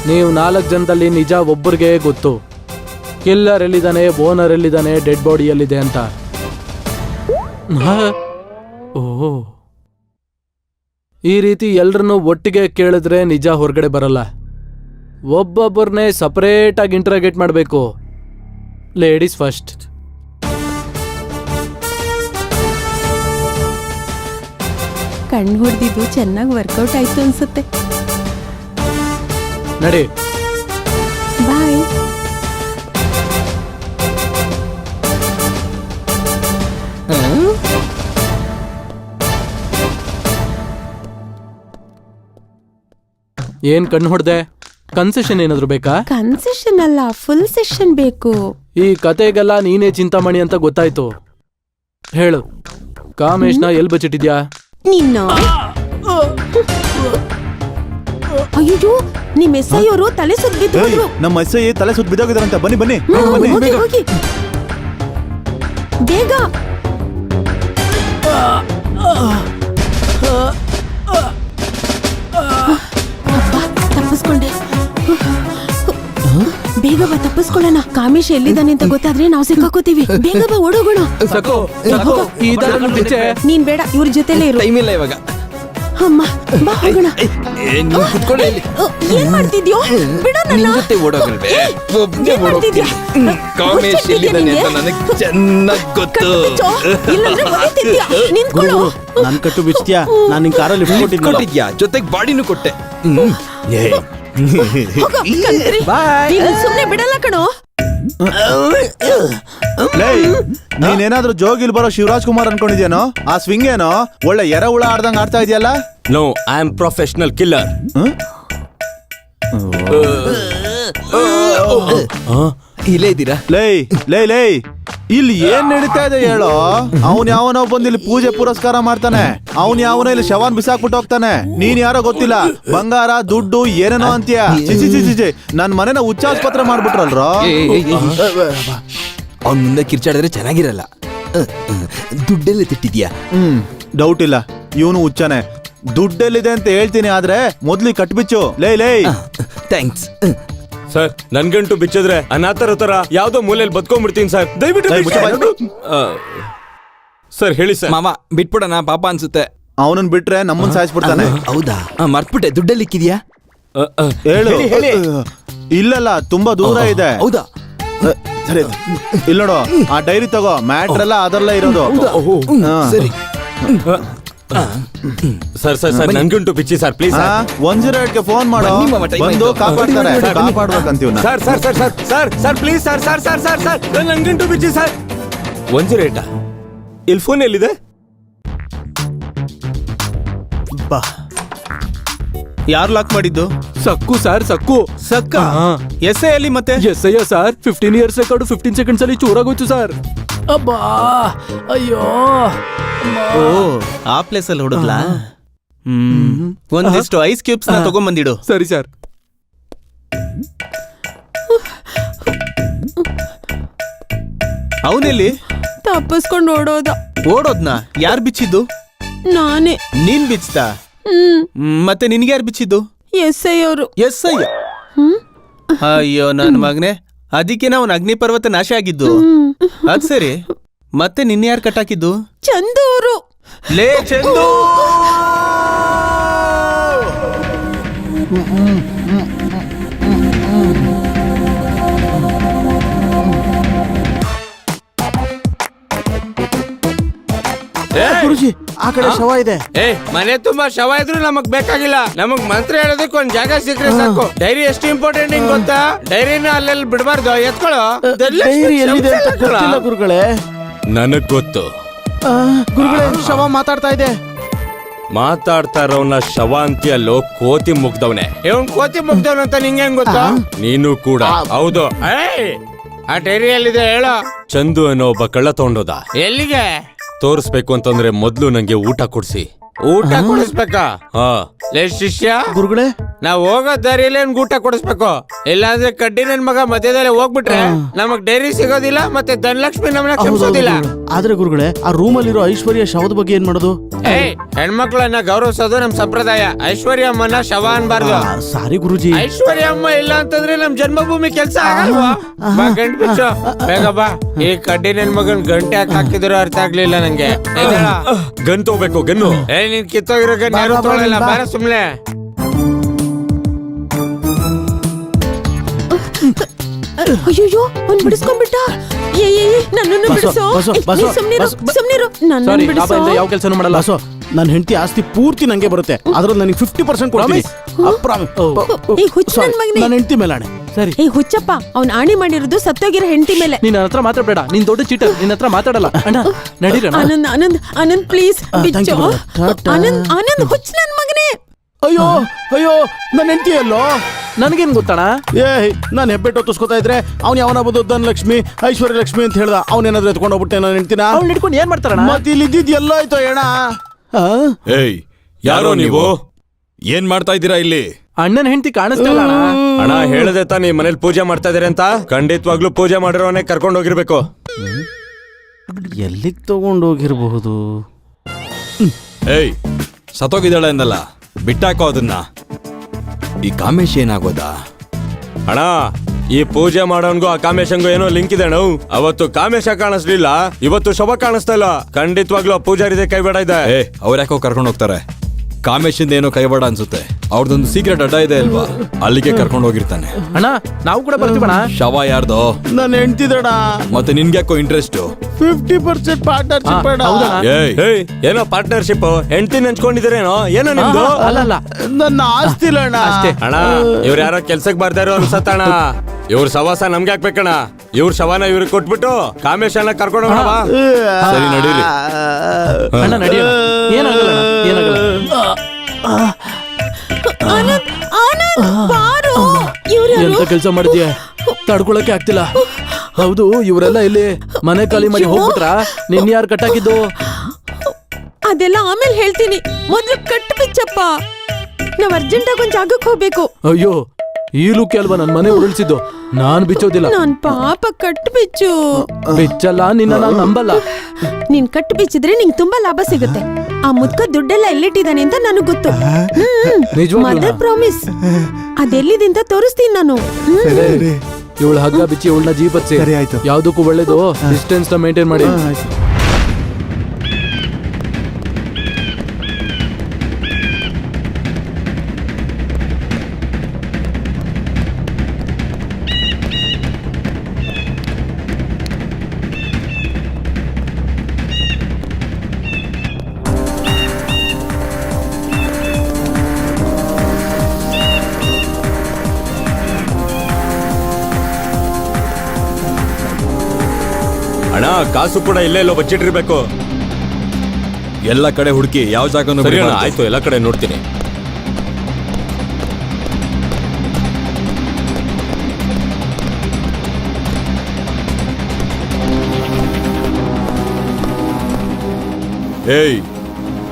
ನೀವು 4 ಜನದಲ್ಲಿ ನಿಜ ಒಬ್ಬರಿಗೆ ಗೊತ್ತು. ಕಿಲ್ಲರ್ ಎಲ್ಲಿದ್ದಾನೆ, ಓನರ್ ಎಲ್ಲಿದ್ದಾನೆ, ಡೆಡ್ ಬಾಡಿ ಎಲ್ಲಿದೆ ಅಂತ. ಓ, ಈ ರೀತಿ ಎಲ್ರನ್ನೂ ಒಟ್ಟಿಗೆ ಕೇಳಿದ್ರೆ ನಿಜ ಹೊರಗಡೆ ಬರಲ್ಲ. ಒಬ್ಬೊಬ್ಬರನ್ನೇ ಸಪರೇಟ್ ಆಗಿ ಇಂಟ್ರಾಗೇಟ್ ಮಾಡಬೇಕು. Ladies first. ಕಣ್ಣು ಹೊಡೆದಿದ್ದು ಚೆನ್ನಾಗಿ ವರ್ಕೌಟ್ ಆಯ್ತು ಅನ್ಸುತ್ತೆ. ನಡಿ. ಬಾಯ್. ಏನ್ ಕಣ್ಣು ಹೊಡೆದೆ? ಕನ್ಸೆಷನ್ ಏನಾದ್ರು ಬೇಕಾ? ಕನ್ಸೆಷನ್ ಅಲ್ಲ, ಫುಲ್ ಸೆಷನ್ ಬೇಕು. ಈ ಕತೆಗೆಲ್ಲ ನೀನೇ ಚಿಂತಾಮಣಿ ಅಂತ ಗೊತ್ತಾಯ್ತು. ಹೇಳು, ಕಾಮೇಶ್ನ ಎಲ್ ಬಚ್ಚಿಟ್ಟಿದ್ಯಾ? ನಿನ್ನ ಅಯ್ಯೋ, ನಿಮ್ ಎಸ್ ಐ ಅವರು ತಲೆ ಸುತ್ತ ಬಿದ್ದು. ನಮ್ಮ ಎಸ್ ಐ ತಲೆ ಸುತ್ತ ಬಿದ್ದೋಗಿದಾರಂತ. ಬನ್ನಿ ಬನ್ನಿ ಹೋಗಿ ಬೇಗ. ತಪ್ಪಿಸ್ಕೊಂಡೆ. ಬೇಗ ಬಾ, ತಪ್ಪಿಸ್ಕೊಳ್ಳೋಣ. ಕಾಮೇಶ್ ಎಲ್ಲಿದ್ದಾನೆ ಅಂತ ಗೊತ್ತಾದ್ರೆ ನಾವು ಸಿಕ್ಕಾಕೋತೀವಿ. ಬೇಗ ಬಾ, ಓಡೋಗೋಣ. ನೀನ್ ಬೇಡ, ಇವ್ರ ಜೊತೆಲೇ ಇರು. ಟೈಮ್ ಇಲ್ಲ ಇವಾಗ. ಅಮ್ಮ, ಬಾ ಹೋಗೋಣ. ಕುತ್ಕೊಳ್ಳಿ. ಏನ್ ಮಾಡ್ತಿದ್ಯೋ? ಬಿಡ ನನ್ನ. ಜೊತೆ ಓಡೋಗಲ್ವೇ? ಒಬ್ಬನೇ ಓಡೋಗ್ತೀನಿ. ಕಾಮೇಶ್ ಎಲ್ಲಿದ್ದಾನೆ ಅಂತ ನನಗೆ ಚೆನ್ನಾಗಿ ಗೊತ್ತು. ಇಲ್ಲಂದ್ರೆ ಒಲಿತಿದ್ಯಾ? ನಿಂತ್ಕೊಳ್ಳೋ. ನನ್ ಕಟ್ಟು ಬಿಚ್ತೀಯಾ? ನಾನು ನಿನ್ ಕಾರಲ್ಲಿ ಲಿಫ್ಟ್ ಕೊಟ್ಟಿದ್ಯಾ, ಜೊತೆಗೆ ಬಾಡಿನೂ ಕೊಟ್ಟೆ. ಸುಮ್ನೆ ಬಿಡಲ್ಲ ಕಣೋ. ನೀನೇನಾದ್ರೂ ಜೋಗಿಲ್ ಬರೋ ಶಿವರಾಜ್ ಕುಮಾರ್ ಅನ್ಕೊಂಡಿದ್ಯಾನೋ? ಆ ಸ್ವಿಂಗ್ ಏನೋ ಒಳ್ಳೆ ಎರ ಹುಳ ಆಡ್ದಂಗ್ ಆಡ್ತಾ ಇದೆಯಲ್ಲ. No, I am professional killer. ಇಲ್ಲೇ ಇದ್ದೀರಾ? ಲೈ ಇಲ್ಲಿ ಏನ್ ನಡೀತಾ ಇದೆ ಹೇಳೋ? ಅವನ್ ಯಾವನೋ ಬಂದ್ ಇಲ್ಲಿ ಪೂಜೆ ಪುರಸ್ಕಾರ ಮಾಡ್ತಾನೆ. ಅವನ್ ಯಾವನೋ ಇಲ್ಲಿ ಶವಾನ್ ಬಿಸಾಕ್ಬಿಟ್ಟು ಹೋಗ್ತಾನೆ. ನೀನ್ ಯಾರೋ ಗೊತ್ತಿಲ್ಲ, ಬಂಗಾರ ದುಡ್ಡು ಏನೇನೋ ಅಂತೀಯ. ನನ್ ಮನೆನ ಉಚ್ಚಾಸ್ಪತ್ರೆ ಮಾಡ್ಬಿಟ್ರಲ್ರೋ. ಅವ್ನ ಮುಂದೆ ಕಿರ್ಚಾಡಿದ್ರೆ ಚೆನ್ನಾಗಿರಲ್ಲ. ದುಡ್ಡೆಲ್ಲ ತಿಟ್ಟಿದ್ಯಾ? ಡೌಟ್ ಇಲ್ಲ, ಇವನು ಹುಚ್ಚಾನೆ. ದುಡ್ಡೆಲ್ಲಿದೆ ಅಂತ ಹೇಳ್ತೀನಿ, ಆದ್ರೆ ಮೊದ್ಲಿ ಕಟ್ಬಿಚ್ಚು. ಲೈ ಥ್ಯಾಂಕ್ಸ್ ಸರ್. ನನ್ಗಂಟು ಬಿಚ್ಚಿದ್ರೆ ಅನಾಥರ ತರ ಯಾವ್ದೋ ಮೂಲೆಯಲ್ಲಿ ಬದ್ಕೊಂಡ್ಬಿಡ್ತೀನಿ ಸರ್. ದಯವಿಟ್ಟು ಸರ್ ಹೇಳಿ ಸರ್. ಮಾವ ಬಿಟ್ಬಿಡೋಣ, ಪಾಪ ಅನ್ಸುತ್ತೆ. ಅವನನ್ ಬಿಟ್ರೆ ನಮ್ಮನ್ ಸಾಯಿಸ್ಬಿಡ್ತಾನೆ. ಹೌದಾ? ಮರ್ತ್ಬಿಟ್ಟೆ. ದುಡ್ಡೆಲ್ಲಿ ಇಕ್ಕಿದ್ಯಾ? ಹೇಳು. ಇಲ್ಲಲ್ಲ, ತುಂಬಾ ದೂರ ಇದೆ. ಹೌದಾ? ಸರಿ, ಇಲ್ಲ ನೋಡು, ಆ ಡೈರಿ ತಗೋ. ಮ್ಯಾಟ್ರ್ ಎಲ್ಲ ಅದರಲ್ಲೇ ಇರೋದು. ಸರಿ ಸರ್ ಸರ್ ಸರ್ ನನ್ಗಂಟು ಬಿಚ್ಚಿ ಸರ್ ಪ್ಲೀಸ್. 108ಗೆ ಫೋನ್ ಮಾಡೋ, ಬಂದು ಕಾಪಾಡ್ತಾರೆ. ಕಾಪಾಡ್ಬೇಕಂತೀವಿ sir sir sir sir sir sir please sir sir sir sir sir ನನ್ಗಂಟು ಬಿಚ್ಚಿ ಸರ್. 108 ಇಲ್ಲಿ ಫೋನ್ ಎಲ್ಲಿದೆ? ಬಾ, ಯಾರು ಲಾಕ್ ಮಾಡಿದ್ದು? ಸಕ್ಕು ಸರ್, ಸಕ್ಕು. ಸಕ್ಕ ಎಸ್ ಐ ಅಲ್ಲಿ ಮತ್ತೆ? S I sir. 15 years record 15 seconds ಅಲ್ಲಿ ಚೂರಾಗೋಯ್ತು ಸರ್. ಅಬ್ಬಾ, ಅಯ್ಯೋ. ಓ, ಆ ಪ್ಲೇಸ್ ಅಲ್ಲಿ ಹುಡುಗ್ಲಾ? ಒಂದಿಷ್ಟು ಐಸ್ ಕ್ಯೂಬ್ಸ್ ನ ತಗೊಂಡ್ಬಂದಿಡು. ಸರಿ ಸರ್. ಅವನೆಲ್ಲಿ? ತಪ್ಪಿಸ್ಕೊಂಡು ಓಡೋದ್ನ ಯಾರು ಬಿಚ್ಚಿದ್ದು? ನಾನೇ. ನೀನ್ ಬಿಚ್ತಾ? ಮತ್ತೆ ನಿನ್ಗೆ ಯಾರು ಬಿಚ್ಚಿದ್ದು? ಎಸ್ ಐ ಅವರು. S I? ಅಯ್ಯೋ ನನ್ ಮಗನೆ, ಅದಕ್ಕೆ ಅವನ್ ಅಗ್ನಿ ಪರ್ವತ ನಾಶ ಆಗಿದ್ದು. ಅದ್ ಸರಿ, ಮತ್ತೆ ನಿನ್ನೆ ಯಾರು ಕಟ್ಟಾಕಿದ್ದು? ಚಂದು ಅವರು. ಲೇ ಚಂದು, ಗುರುಜಿ, ಆ ಕಡೆ ಶವ ಇದೆ. ಮನೆ ತುಂಬಾ ಶವ ಇದ್ರು ನಮಗ್ ಬೇಕಾಗಿಲ್ಲ. ನಮಗ್ ಮಂತ್ರ ಹೇಳೋದಕ್ಕೆ ಒಂದ್ ಜಾಗ ಸಿಕ್ಕರೆ ಸಾಕು. ಡೈರಿ ಎಷ್ಟು ಇಂಪಾರ್ಟೆಂಟ್ ಹಿಂಗ್ ಗೊತ್ತಾ? ಡೈರಿನ ಅಲ್ಲೆಲ್ಲಿ ಬಿಡಬಾರ್ದು, ಎತ್ಕೊಳ್ಳೋ. ಡೈರಿ ಎಲ್ಲಿದೆ ಅಂತ ಗೊತ್ತಿಲ್ಲ ಗುರುಗಳೇ. ನನಗ್ ಗೊತ್ತು. ಗುರುಗಳೇ, ಶವ ಮಾತಾಡ್ತಾ ಇದೆ. ಮಾತಾಡ್ತಾ ಇರೋನ ಶವ ಅಂತೀಯಲ್ಲೋ, ಕೋತಿ ಮುಗ್ದವನೆ. ಇವನ್ ಕೋತಿ ಮುಗ್ದವನ ಅಂತ ನಿಂಗೆ ಹೆಂಗ್ ಗೊತ್ತಾ? ನೀನು ಕೂಡ ಹೌದು. ಆ ಡೈರಿ ಎಲ್ಲಿದೆ ಹೇಳೋ? ಚಂದು ಅನ್ನೋ ಒಬ್ಬ ಕಳ್ಳ ತಗೊಂಡೋದ. ಎಲ್ಲಿಗೆ ತೋರಿಸ್ಬೇಕು ಅಂತಂದ್ರೆ ಮೊದ್ಲು ನಂಗೆ ಊಟ ಕೊಡ್ಸಿ. ಊಟ ಕೊಡಿಸ್ಬೇಕಾ ಲೇ ಶಿಷ್ಯ, ಗುರುಗಳೇ ನಾವ್ ಹೋಗೋ ದಾರಿಯಲ್ಲಿ ಏನ್ ಊಟ ಕೊಡಿಸ್ಬೇಕು, ಇಲ್ಲಾಂದ್ರೆ ಕಡ್ಡಿ ನನ್ ಮಗ ಮಧ್ಯದಲ್ಲಿ ಹೋಗ್ಬಿಟ್ರೆ ನಮಗ್ ಡೈರಿ ಸಿಗೋದಿಲ್ಲ, ಮತ್ತೆ ಧನಲಕ್ಷ್ಮಿ ನಮ್ಮನ್ನ ಕ್ಷಮಿಸೋದಿಲ್ಲ. ಆದ್ರೆ ಗುರುಗಳೇ ಆ ರೂಮಲ್ಲಿರೋ ಐಶ್ವರ್ಯ ಶವದ ಬಗ್ಗೆ ಏನ್ ಮಾಡೋದು? ಹೆಣ್ಮಕ್ಳನ್ನ ಗೌರವಿಸೋದು ನಮ್ ಸಂಪ್ರದಾಯ. ಐಶ್ವರ್ಯ ಅಮ್ಮನ ಶವ ಅನ್ಬಾರ್ದು. ಸಾರಿ ಗುರುಜಿ. ಐಶ್ವರ್ಯ ಅಮ್ಮ ಇಲ್ಲ ಅಂತಂದ್ರೆ ನಮ್ ಜನ್ಮಭೂಮಿ ಕೆಲ್ಸ ಆಗಲ್ವಾ? ಬಾ ಗಂಟ್ ಬಿಚ್ಚು, ಬೇಗ ಬಾ. ಈ ಕಡ್ಡಿ ನನ್ ಮಗನ್ ಗಂಟೆ ಹಾಕಿದ್ರು ಅರ್ಥ ಆಗ್ಲಿಲ್ಲ ನಂಗೆ. ಗನ್ ತಗೋಬೇಕು, ಗನ್ನು. ನೀನ್ ಕಿತ್ತೋಗಿರೋ ಗನ್ ಯಾರು ತೊಗೊಳಲ್ಲ, ಬಾರ ಸುಮ್ನೆ. ಅಯ್ಯೋ ಅವ್ನ್ ಬಿಡಿಸ್ಕೊಂಡ್ಬಿಟ್ಟ. ನನ್ನನ್ನು ಬಿಡಿಸೋ. ಸುಮ್ನಿರು, ನನ್ನನ್ನು ಸಾರಿ, ಬಿಡಿಸೋ. ಯಾವ ಕೆಲಸನೂ ಮಾಡಲ್ಲ. ಬಸೋ, ನನ್ನ ಹೆಂಡತಿ ಆಸ್ತಿ ಪೂರ್ತಿ ನಂಗೆ ಬರುತ್ತೆ. ಅದ್ರಲ್ಲಿ ನನಗೆ 50% ಕೊಡ್ತೀನಿ. ಏ ಹುಚ್ಚ ನನ್ ಮಗನೇ. ನನ್ನ ಹೆಂಡತಿ ಮೇಲಾಣೆ. ಸರಿ, ಏ ಹುಚ್ಚಪ್ಪ, ಅವ್ನ್ ಆಣಿ ಮಾಡಿರೋದು ಸತ್ತೋಗಿರೋ ಹೆಂಡತಿ ಮೇಲೆ. ನೀನ್ ನನ್ನ ಹತ್ರ ಮಾತಾಡ್ಬೇಡ, ನೀನ್ ದೊಡ್ಡ ಚೀಟರ್, ನಿನ್ನ ಹತ್ರ ಮಾತಾಡಲ್ಲ. ಅಣ್ಣ ನಡೀರಣ್ಣ. ಆನಂದ್ ಆನಂದ್ ಆನಂದ್ ಪ್ಲೀಸ್ ಬಿಚ್ಚೋ. ಆನಂದ್ ಆನಂದ್ ಹುಚ್ಚ ನನ್ ಮಗನೇ. ಅಯ್ಯೋ ಅಯ್ಯೋ, ನನ್ನ ಹೆಂಡತಿ ಅಲ್ಲೋ. ನನ್ಗೇನ್ ಗೊತ್ತಣ? ನಾನು ಹೆಬ್ಬೆಟ್ಟು ಹೊತ್ತಿಸ್ಕೊತಾ ಇದ್ರೆ ಅವ್ನು ಯಾವನ ಬಂದು ಧನಲಕ್ಷ್ಮಿ ಐಶ್ವರ್ಯ ಲಕ್ಷ್ಮಿ ಅಂತ ಹೇಳ್ದ. ಅವನೇನಾದ್ರೂ ಎತ್ಕೊಂಡು ಹೋಗ್ಬಿಟ್ಟೆ ನನ್ನ ಹೆಂಡತಿನ. ಅವ್ಳು ಹಿಡ್ಕೊಂಡು ಏನ್ ಮಾಡ್ತಾರಣ್ಣ? ಮತ್ತೆ ಇಲ್ಲಿ ಇದ್ದಿದ್ ಎಲ್ಲ ಆಯ್ತು ಅಣ್ಣ. ಏಯ್, ಯಾರೋ ನೀವು? ಏನ್ ಮಾಡ್ತಾ ಇದ್ದೀರಾ ಇಲ್ಲಿ? ಅಣ್ಣನ ಹೆಂಡತಿ ಕಾಣಿಸ್ತಾ ಇಲ್ಲ ಅಣ್ಣ. ಅಣ್ಣ ಹೇಳದೆ ತಾನೇ ಮನೇಲಿ ಪೂಜೆ ಮಾಡ್ತಾ ಇದೀರಿ ಅಂತ. ಖಂಡಿತವಾಗ್ಲೂ ಪೂಜೆ ಮಾಡಿರೋನೇ ಕರ್ಕೊಂಡು ಹೋಗಿರ್ಬೇಕು. ಎಲ್ಲಿಗೆ ತಗೊಂಡು ಹೋಗಿರಬಹುದು? ಏಯ್, ಸತ್ತೋಗಿದ್ದಾಳೆ ಅಂದಲ್ಲ, ಬಿಟ್ಟಾಕೋ ಅದನ್ನ. ಈ ಕಾಮೇಶ್ ಏನಾಗೋದಾ? ಅಣ್ಣ ಈ ಪೂಜೆ ಮಾಡೋನ್ಗೂ ಆ ಕಾಮೇಶಂಗೂ ಏನೋ ಲಿಂಕ್ ಇದೆ ಅಣ್ಣ. ಅವತ್ತು ಕಾಮೇಶ ಕಾಣಿಸ್ಲಿಲ್ಲ, ಇವತ್ತು ಶವ ಕಾಣಿಸ್ತಾ ಇಲ್ಲ. ಖಂಡಿತವಾಗ್ಲೂ ಆ ಪೂಜಾರಿದೆ ಕೈಬೇಡ ಇದೆ. ಅವ್ರ ಯಾಕೋ ಕರ್ಕೊಂಡು ಹೋಗ್ತಾರೆ. ಕಾಮೇಶಿಂದ ಏನೋ ಕೈವಾಡ ಅನ್ಸುತ್ತೆ. ಅವ್ರದೊಂದು ಸೀಕ್ರೆಟ್ ಅಡ್ಡ ಇದೆ ಅಲ್ವಾ, ಅಲ್ಲಿಗೆ ಕರ್ಕೊಂಡು ಹೋಗಿರ್ತಾನೆ. ಅಣ್ಣ ನಾವು ಕೂಡ ಬರ್ತೀವಣ್ಣ. ಶವ ಯಾರ್ದೋ? ನನ್ನ ಹೆಂಡತಿದಡ. ಮತ್ತೆ ನಿನ್ಗೆ ಯಾಕೋ ಇಂಟ್ರೆಸ್ಟ್? 50% ಪಾರ್ಟ್ನರ್ಶಿಪ್. ಏಯ್, ಏನೋ ಪಾರ್ಟ್ನರ್ಶಿಪ್ ಹೆಂಡತಿ ನೆಂಚ್ಕೊಂಡಿದ್ದೀರೇನೋ, ಏನೋ ನಿಮ್ದು? ಅಲ್ಲಲ್ಲ, ನನ್ನ ಆಸ್ತಿ ಇಲ್ಲ ಅಣ್ಣ. ಅಣ್ಣ ಇವ್ರ ಯಾರೋ ಕೆಲ್ಸಕ್ ಬರ್ದಾರೋ ಅನ್ಸತ್ತಣ್ಣ. ಇವ್ರ ಸವಾಸ ನಮ್ಗೆ ಹಾಕ್ಬೇಕಣ್ಣ. ಇವ್ರ ಶವನ ಇವ್ರಿಗೆ ಕೊಟ್ಬಿಟ್ಟು ಕಾಮೇಶನ ಕರ್ಕೊಂಡು ಹೋಗೋಣ. ಸರಿ, ನಡೀರಿ. ಅಣ್ಣ ನಡಿಯೋಣ. ಏನಾಗಲ್ಲ ಅಣ್ಣ, ಏನಾಗಲ್ಲ. ಆನಂದ್ ಆನಂದ್ ಬಾರೋ. ಇವ್ರ್ಯಾರು? ಎಂತ ಕೆಲಸ ಮಾಡಿದ್ಯಾ? ತಡ್ಕೊಳಕ್ಕೆ ಆಗ್ತಿಲ್ಲ. ಹೌದು, ಇವರೆಲ್ಲ ಇಲ್ಲಿ ಮನೆ ಖಾಲಿ ಮಾಡಿ ಹೋಗ್ಬಿಟ್ರಾ? ನಿನ್ ಯಾರು ಕಟ್ಟಾಕಿದ್ದು? ಅದೆಲ್ಲ ಆಮೇಲೆ ಹೇಳ್ತೀನಿ, ಮೊದ್ಲು ಕಟ್ಟು ಬಿಚ್ಚಪ್ಪ. ನಾವ್ ಅರ್ಜೆಂಟಾಗಿ ಒಂದ್ ಜಾಗಕ್ಕೆ ಹೋಗ್ಬೇಕು. ಅಯ್ಯೋ, ಈ ಲುಕ್ ಅಲ್ವಾ ನನ್ ಮನೆ ಉರುಳಿಸಿದ್ದು. ನಾನ್ ಬಿಚ್ಚೋದಿಲ್ಲ. ನಾನ್ ಪಾಪ ಕಟ್ಟು ಬಿಚ್ಚು. ಬಿಚ್ಚಲ್ಲ, ನಿನ್ನ ನಾನ್ ನಂಬಲ್ಲ. ನೀನ್ ಕಟ್ಟು ಬಿಚ್ಚಿದ್ರೆ ನಿಂಗ್ ತುಂಬಾ ಲಾಭ ಸಿಗುತ್ತೆ. ಆ ಮುದ್ಕ ದುಡ್ಡೆಲ್ಲ ಎಲ್ಲಿಟ್ಟಿದ್ದಾನೆ ಅಂತ ನನಗ್ ಗೊತ್ತು. ನಿಜವಾಗ್ಲೂನಾ? Mother promise. ಅದೆಲ್ಲಿದಿಂದ ತೋರಿಸ್ತೀನಿ ನಾನು. ಇವಳ ಹಗ್ಗ ಬಿಚ್ಚಿ ಇವಳನ್ನ ಜೀಪತ್ಸಿ. ಸರಿ, ಆಯ್ತು. ಯಾವ್ದಕ್ಕೂ ಒಳ್ಳೇದು ಡಿಸ್ಟೆನ್ಸ್ ನ ಮೇಂಟೈನ್ ಮಾಡಿ. ಅಣ್ಣ ಕಾಸು ಕೂಡ ಇಲ್ಲೇ ಎಲ್ಲೋ ಬಚ್ಚಿಟ್ಟಿರ್ಬೇಕು. ಎಲ್ಲ ಕಡೆ ಹುಡುಕಿ ಯಾವ ಜಾಗನೂ ಸರಿ ಅಣ್ಣ, ಬಿಡ್ಬಾರ್ದು. ಆಯ್ತು, ಎಲ್ಲ ಕಡೆ ನೋಡ್ತೀನಿ. ಏಯ್,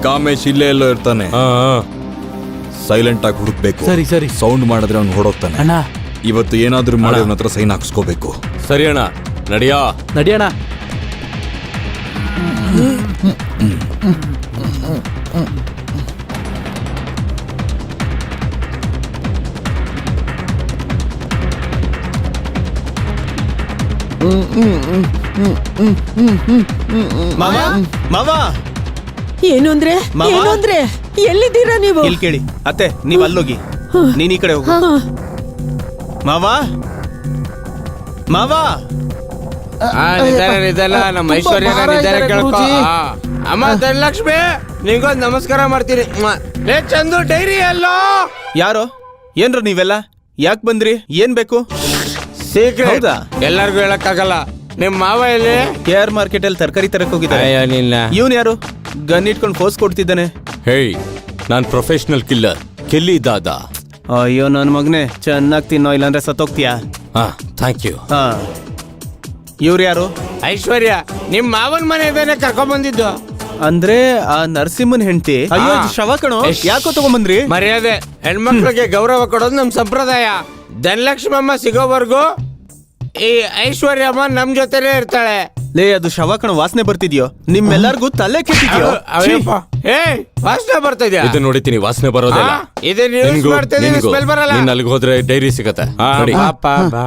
ಕಾಮೇಶ್ ಇಲ್ಲೇ ಎಲ್ಲೋ ಇರ್ತಾನೆ. ಸೈಲೆಂಟ್ ಆಗಿ ಹುಡುಕ್ಬೇಕು. ಸರಿ, ಸರಿ. ಸೌಂಡ್ ಮಾಡಿದ್ರೆ ಅವ್ನು ಹೊಡೋಗ್ತಾನೆ. ಅಣ್ಣ ಇವತ್ತು ಏನಾದ್ರೂ ಮಾಡಿ ಅವನ ಹತ್ರ ಸೈನ್ ಹಾಕ್ಸ್ಕೋಬೇಕು. ಸರಿ ಅಣ್ಣ, ನಡಿಯಾ. ನಡಿಯೋಣ. ಮಾವ ಮಾವ, ಏನು ಅಂದ್ರೆ ಮಾವ? ಏನು ಅಂದ್ರೆ ಎಲ್ಲಿದ್ದೀರಾ ನೀವು? ಇಲ್ಲಿ ಕೇಳಿ ಅತ್ತೆ, ನೀವ್ ಅಲ್ಲೋಗಿ, ನೀನ್ ಈ ಕಡೆ ಹೋಗು. ಮಾವ ಮಾವ, ನಿಧಾನ, ನಮ್ಮ ಐಶ್ವರ್ಯ ನಿಧಾನ ಕೇಳ್ಕೊ. ಅಮ್ಮ ಧನಲಕ್ಷ್ಮಿ, ನಿಂಗೊಂದು ನಮಸ್ಕಾರ ಮಾಡ್ತೀನಿ. ಲೇ ಚಂದು, ಡೈರಿ ಅಲ್ಲೋ? ಯಾರೋ ಏನ್ರ ನೀವೆಲ್ಲ ಯಾಕೆ ಬಂದ್ರಿ? ಏನ್ ಬೇಕು? ಸೀಕ್ರೆಟ್. ಹೌದಾ? ಎಲ್ಲರಿಗೂ ಹೇಳಕ್ಕಾಗಲ್ಲ. ನಿಮ್ ಮಾವ ಇಲ್ಲಿ KR ಮಾರ್ಕೆಟ್ ಅಲ್ಲಿ ತರಕಾರಿ ತರಕ್ ಹೋಗಿದ್ದಾರೆ. ಅಯ್ಯೋ ನಿನ್ನ. ಇವನ್ ಯಾರು ಗನ್ ಇಟ್ಕೊಂಡು ಫೋರ್ಸ್ ಕೊಡ್ತಿದ್ದಾನೆ? ಹೇಯ್, ನಾನ್ ಪ್ರೊಫೆಷನಲ್ ಕಿಲ್ಲರ್, ಕಿಲ್ಲಿ ದಾದಾ. ಅಯ್ಯೋ ನನ್ ಮಗನೇ, ಚೆನ್ನಾಗಿ ತಿನ್ನೋ, ಇಲ್ಲಾಂದ್ರೆ ಸತ್ತೋಗ್ತೀಯಾ? Thank you. ಹಾ, ಇವ್ರು ಯಾರು? ಐಶ್ವರ್ಯ, ನಿಮ್ ಮಾವನ್ ಮನೆ ಇದ್ದಾನೆ ಕರ್ಕೊಂಡ್ ಬಂದಿದ್ದು. ಅಂದ್ರೆ ಆ ನರಸಿಂಹನ್ ಹೆಂಡತಿ ಅಯ್ಯೋ ಇದು ಶವ ಕಣೋ, ಯಾಕೋ ತಗೊಂಬಂದ್ರಿ? ಮರ್ಯಾದೆ, ಹೆಣ್ಮಕ್ಳಿಗೆ ಗೌರವ ಕೊಡೋದು ನಮ್ ಸಂಪ್ರದಾಯ. ಧನಲಕ್ಷ್ಮಮ್ಮ ಸಿಗೋವರೆಗೂ ಈ ಐಶ್ವರ್ಯಮ್ಮ ನಮ್ ಜೊತೆನೇ ಇರ್ತಾಳೆ. ಲೇ ಅದು ಶವ ಕಣೋ, ವಾಸನೆ ಬರ್ತಿದ್ಯೋ, ನಿಮ್ಮೆಲ್ಲರಿಗೂ ತಲೆ ಕೆಟ್ಟಿದ್ಯೋ? ಅಯ್ಯಪ್ಪ, ವಾಸನೆ ಬರ್ತಾ ಇದೆಯಾ? ಇದನ್ನ ನೋಡಿತೀನಿ, ವಾಸನೆ ಬರೋದಿಲ್ಲ. ಇದನ್ನ ಯೂಸ್ ಮಾಡ್ತಾ ಇದೀನಿ, ಸ್ಮೆಲ್ ಬರಲ್ಲ. ನೀನ್ ಅಲ್ಲಿಗೆ ಹೋದ್ರೆ ಡೈರಿ ಸಿಗತ್ತೆ. ಬಾ, ಬಾ, ಬಾ.